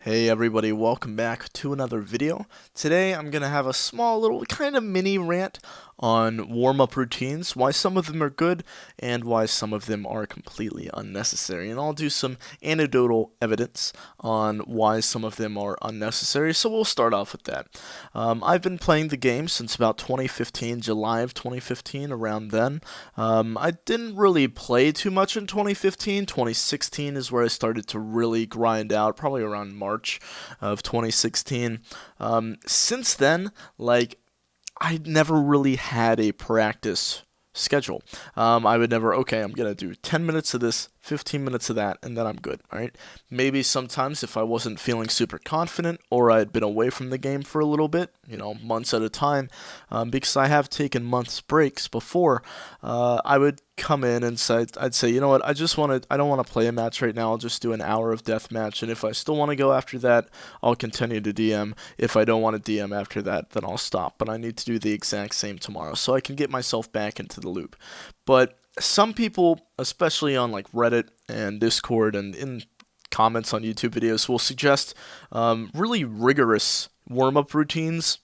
Hey everybody, welcome back to another video. Today I'm going to have a small little kind of mini rant on warm-up routines, why some of them are good and why some of them are completely unnecessary. And I'll do some anecdotal evidence on why some of them are unnecessary, so we'll start off with that. I've been playing the game since about 2015, July of 2015, around then. I didn't really play too much in 2015. 2016 is where I started to really grind out, probably around March of 2016. Since then, I never really had a practice schedule. I would never, okay, I'm going to do 10 minutes of this, 15 minutes of that, and then I'm good, right? Maybe sometimes if I wasn't feeling super confident or I had been away from the game for a little bit, months at a time, because I have taken months breaks before, I would come in and I'd say, you know what, I don't want to play a match right now, I'll just do an hour of deathmatch, and if I still want to go after that, I'll continue to DM. If I don't want to DM after that, then I'll stop, but I need to do the exact same tomorrow, so I can get myself back into the loop. But some people, especially on like Reddit and Discord and in comments on YouTube videos, will suggest really rigorous warm-up routines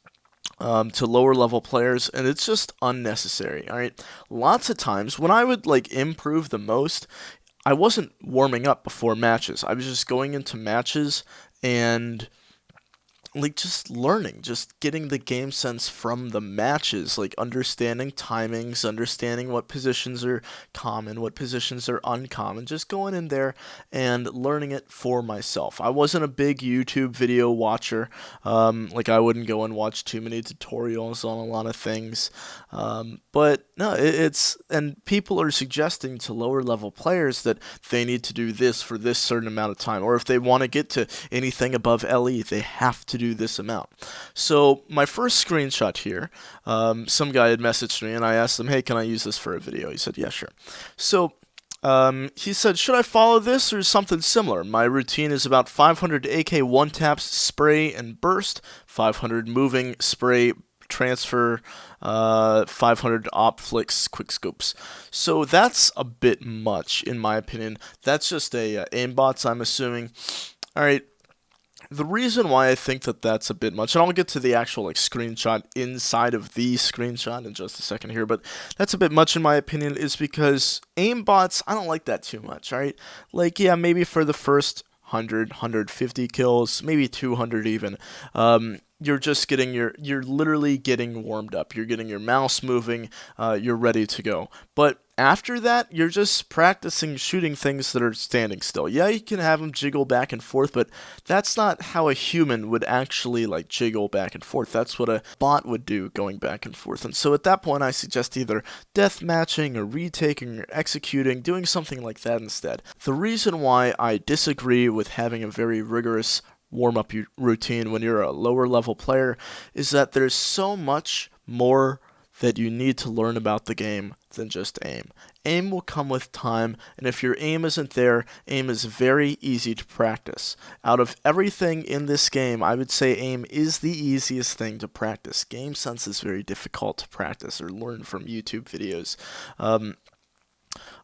to lower level players, and it's just unnecessary. All right, lots of times when I would improve the most, I wasn't warming up before matches. I was just going into matches and just learning, just getting the game sense from the matches, understanding timings, understanding what positions are common, what positions are uncommon, just going in there and learning it for myself. I wasn't a big YouTube video watcher, I wouldn't go and watch too many tutorials on a lot of things, but no, and people are suggesting to lower level players that they need to do this for this certain amount of time, or if they want to get to anything above LE, they have to do this amount. So my first screenshot here, some guy had messaged me and I asked him, hey, can I use this for a video? He said, yeah, sure. So he said, should I follow this or something similar? My routine is about 500 AK one-taps, spray, and burst, 500 moving, spray, transfer, 500 op flicks, quick scopes. So that's a bit much in my opinion. That's just a aimbots, I'm assuming. All right. The reason why I think that that's a bit much, and I'll get to the actual screenshot inside of the screenshot in just a second here, but that's a bit much in my opinion, is because aimbots, I don't like that too much, alright? Yeah, maybe for the first 100, 150 kills, maybe 200 even, you're just getting you're literally getting warmed up. You're getting your mouse moving, you're ready to go. But after that, you're just practicing shooting things that are standing still. Yeah, you can have them jiggle back and forth, but that's not how a human would actually jiggle back and forth. That's what a bot would do, going back and forth. And so at that point, I suggest either death matching or retaking or executing, doing something like that instead. The reason why I disagree with having a very rigorous warm-up routine when you're a lower level player is that there's so much more that you need to learn about the game than just aim. Aim will come with time, and if your aim isn't there, aim is very easy to practice. Out of everything in this game, I would say aim is the easiest thing to practice. Game sense is very difficult to practice or learn from YouTube videos.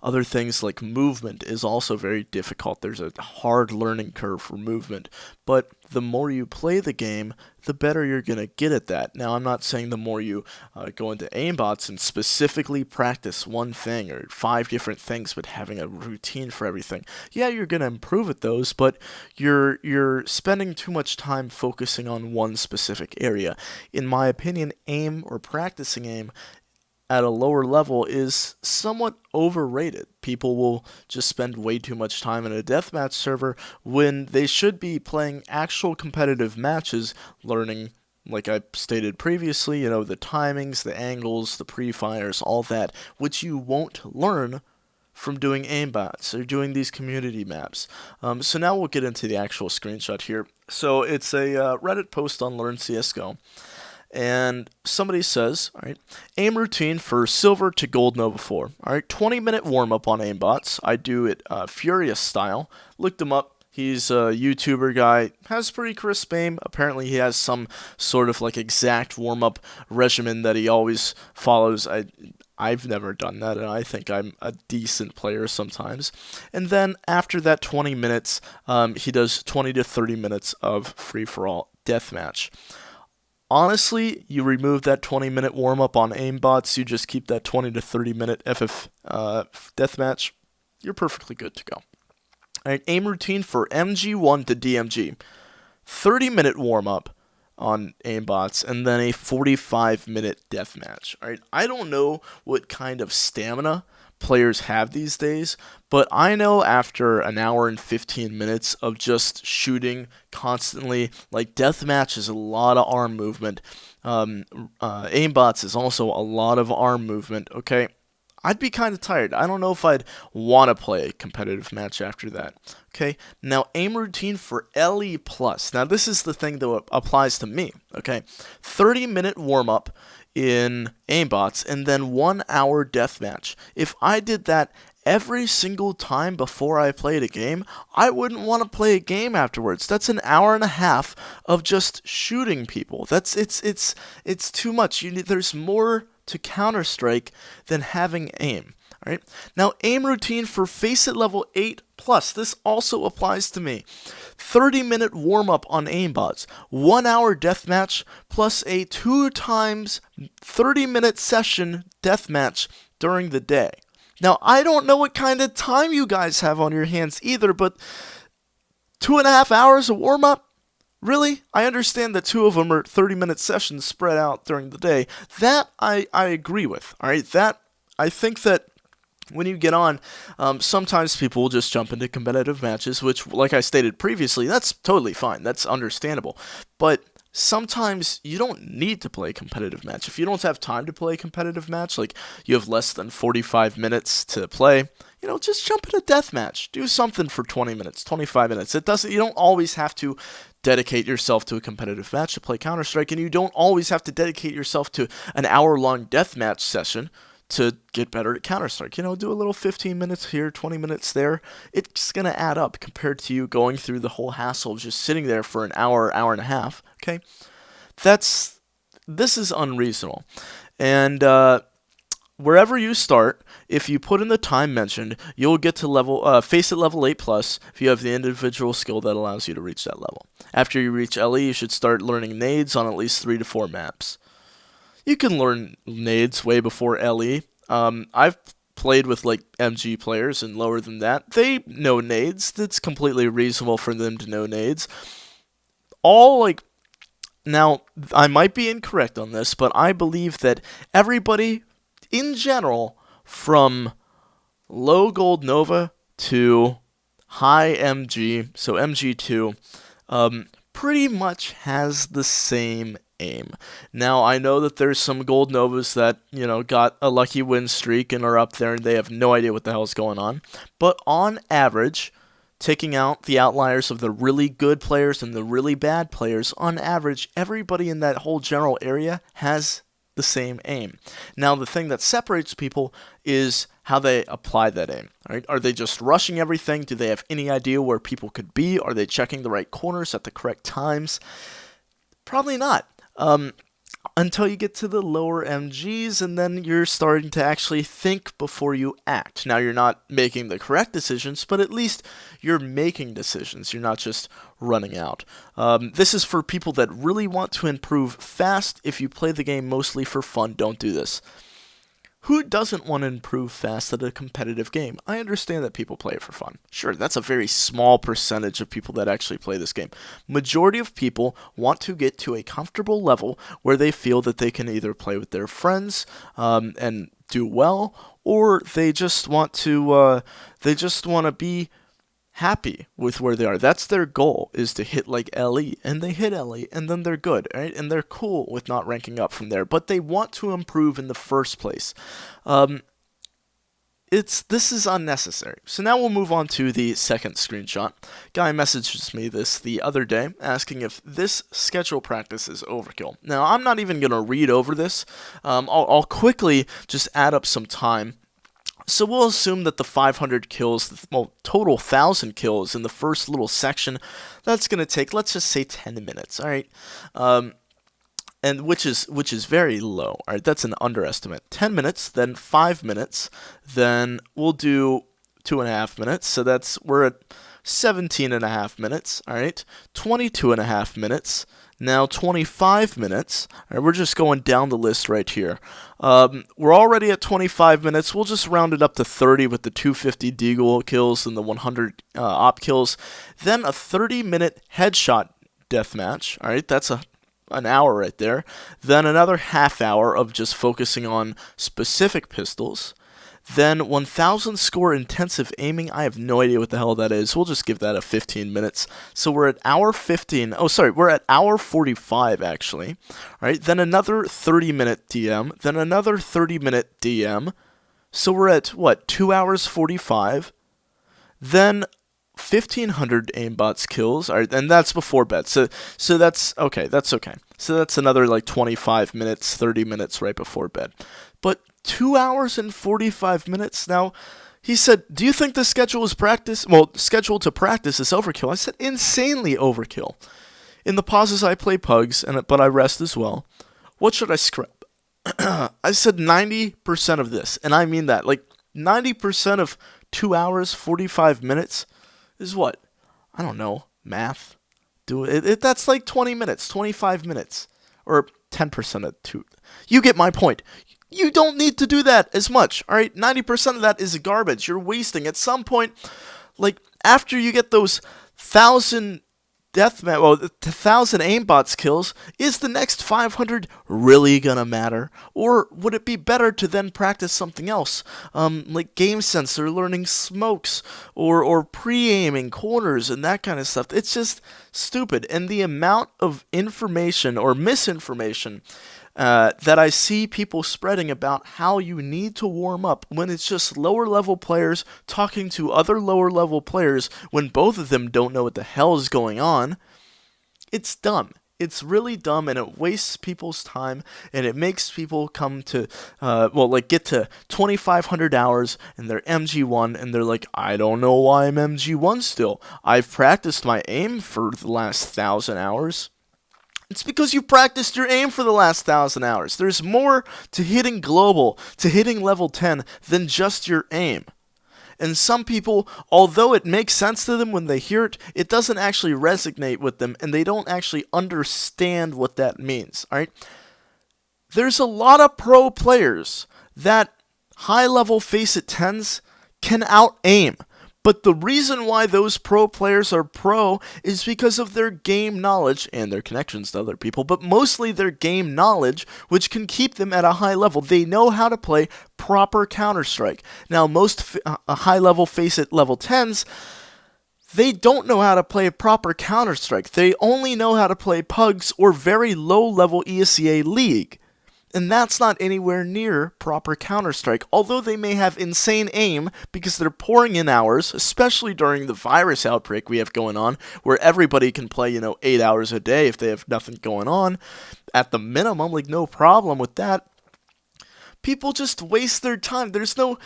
Other things like movement is also very difficult. There's a hard learning curve for movement, but the more you play the game, the better you're going to get at that. Now, I'm not saying the more you go into aimbots and specifically practice one thing or 5 different things, but having a routine for everything. Yeah, you're going to improve at those, but you're spending too much time focusing on one specific area. In my opinion, aim or practicing aim at a lower level is somewhat overrated. People will just spend way too much time in a deathmatch server when they should be playing actual competitive matches, learning, like I stated previously, the timings, the angles, the pre-fires, all that, which you won't learn from doing aimbots or doing these community maps. So now we'll get into the actual screenshot here. So it's a Reddit post on Learn CSGO. And somebody says, all right, aim routine for silver to gold Nova 4. All right, 20-minute warm-up on aimbots. I do it Furious style. Looked him up. He's a YouTuber guy, has pretty crisp aim. Apparently he has some sort of exact warm-up regimen that he always follows. I've never done that, and I think I'm a decent player sometimes. And then after that 20 minutes, he does 20 to 30 minutes of free-for-all deathmatch. Honestly, you remove that 20-minute warm-up on aimbots, you just keep that 20 to 30-minute FF deathmatch, you're perfectly good to go. Alright, aim routine for MG1 to DMG. 30-minute warm-up on aimbots, and then a 45-minute deathmatch. Alright, I don't know what kind of stamina players have these days, but I know after an hour and 15 minutes of just shooting constantly, like, deathmatch is a lot of arm movement. Aimbots is also a lot of arm movement, okay? I'd be kind of tired. I don't know if I'd want to play a competitive match after that. Okay, now aim routine for LE+. Now this is the thing that applies to me, okay? 30-minute warm-up in aimbots, and then 1 hour deathmatch. If I did that every single time before I played a game, I wouldn't want to play a game afterwards. That's an hour and a half of just shooting people. It's too much. There's more to Counter-Strike than having aim. Alright, now aim routine for Faceit level 8+. This also applies to me. 30-minute warm-up on aimbots, 1 hour deathmatch, plus a 2 times 30-minute session deathmatch during the day. Now, I don't know what kind of time you guys have on your hands either, but 2.5 hours of warm-up? Really? I understand that 2 of them are 30-minute sessions spread out during the day. That I agree with. Alright, that I think that when you get on, sometimes people will just jump into competitive matches, which, like I stated previously, that's totally fine. That's understandable. But sometimes you don't need to play a competitive match. If you don't have time to play a competitive match, like you have less than 45 minutes to play, you know, just jump in a death match. Do something for 20 minutes, 25 minutes. You don't always have to dedicate yourself to a competitive match to play Counter-Strike, and you don't always have to dedicate yourself to an hour-long deathmatch session to get better at Counter-Strike. You know, do a little 15 minutes here, 20 minutes there. It's going to add up compared to you going through the whole hassle of just sitting there for an hour, hour and a half. Okay? This is unreasonable. And wherever you start, if you put in the time mentioned, you'll get to Faceit level 8+ if you have the individual skill that allows you to reach that level. After you reach LE, you should start learning nades on at least 3 to 4 maps. You can learn nades way before LE. I've played with like MG players and lower than that. They know nades. It's completely reasonable for them to know nades. Now, I might be incorrect on this, but I believe that everybody, in general, from low gold Nova to high MG, so MG2, pretty much has the same aim. Now, I know that there's some gold Novas that, you know, got a lucky win streak and are up there and they have no idea what the hell's going on. But on average, taking out the outliers of the really good players and the really bad players, on average, everybody in that whole general area has the same aim. Now, the thing that separates people is how they apply that aim. Right? Are they just rushing everything? Do they have any idea where people could be? Are they checking the right corners at the correct times? Probably not. Until you get to the lower MGs, and then you're starting to actually think before you act. Now, you're not making the correct decisions, but at least you're making decisions. You're not just running out. This is for people that really want to improve fast. If you play the game mostly for fun, don't do this. Who doesn't want to improve fast at a competitive game? I understand that people play it for fun. Sure, that's a very small percentage of people that actually play this game. Majority of people want to get to a comfortable level where they feel that they can either play with their friends and do well, or they just want to be happy with where they are. That's their goal, is to hit like LE, and they hit LE, and then they're good, right? And they're cool with not ranking up from there, but they want to improve in the first place. This is unnecessary. So now we'll move on to the second screenshot. Guy messages me this the other day, asking if this schedule practice is overkill. Now, I'm not even going to read over this. I'll quickly just add up some time. So we'll assume that the 500 kills, well, total 1,000 kills in the first little section, that's going to take, let's just say, 10 minutes, alright? and which is very low. All right, that's an underestimate. 10 minutes, then 5 minutes, then we'll do 2.5 minutes. So we're at 17.5 minutes. All right, 22.5 minutes. Now 25 minutes. All right, we're just going down the list right here. We're already at 25 minutes. We'll just round it up to 30 with the 250 deagle kills and the 100 op kills. Then a 30-minute headshot deathmatch. All right, that's an hour right there. Then another half hour of just focusing on specific pistols. Then 1,000 score intensive aiming. I have no idea what the hell that is. We'll just give that a 15 minutes. So we're at hour 15. Oh, sorry, we're at hour 45 actually. All right, then another 30-minute DM. Then another 30-minute DM. So we're at what? 2 hours 45. Then 1,500 aimbots kills. All right, and that's before bed. So that's okay. That's okay. So that's another like 25 minutes, 30 minutes right before bed. But 2 hours and 45 minutes. Now, he said, do you think the schedule is practice? Well, scheduled to practice is overkill. I said, insanely overkill. In the pauses, I play pugs, but I rest as well. What should I scrap? I said 90% of this, and I mean that. Like, 90% of 2 hours, 45 minutes is what? I don't know. Math. That's like 20 minutes, 25 minutes, or 10% of 2. You get my point. You don't need to do that as much, all right? 90% of that is garbage. You're wasting. At some point, like, after you get those 1,000 1,000 aimbots kills, is the next 500 really gonna matter? Or would it be better to then practice something else, like game sense or learning smokes, or pre-aiming corners and that kind of stuff? It's just stupid. And the amount of information or misinformation that I see people spreading about how you need to warm up when it's just lower level players talking to other lower level players when both of them don't know what the hell is going on. It's dumb. It's really dumb, and it wastes people's time, and it makes people come to, get to 2,500 hours, and they're MG1, and they're like, I don't know why I'm MG1 still. I've practiced my aim for the last 1,000 hours. It's because you practiced your aim for the last 1,000 hours. There's more to hitting global, to hitting level 10, than just your aim. And some people, although it makes sense to them when they hear it, it doesn't actually resonate with them, and they don't actually understand what that means. All right? There's a lot of pro players that high-level face-it 10s can out-aim. But the reason why those pro players are pro is because of their game knowledge and their connections to other people, but mostly their game knowledge, which can keep them at a high level. They know how to play proper Counter-Strike. Now, most high-level face-it level 10s, they don't know how to play proper Counter-Strike. They only know how to play pugs or very low-level ESEA League. And that's not anywhere near proper Counter-Strike, although they may have insane aim because they're pouring in hours, especially during the virus outbreak we have going on, where everybody can play, 8 hours a day if they have nothing going on. At the minimum, like, no problem with that. People just waste their time. There's no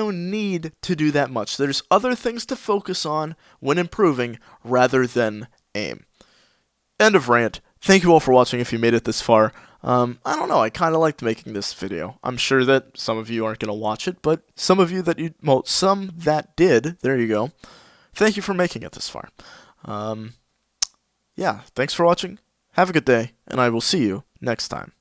need to do that much. There's other things to focus on when improving rather than aim. End of rant. Thank you all for watching if you made it this far. I don't know, I kind of liked making this video. I'm sure that some of you aren't going to watch it, but some of you some that did, there you go. Thank you for making it this far. Yeah, thanks for watching, have a good day, and I will see you next time.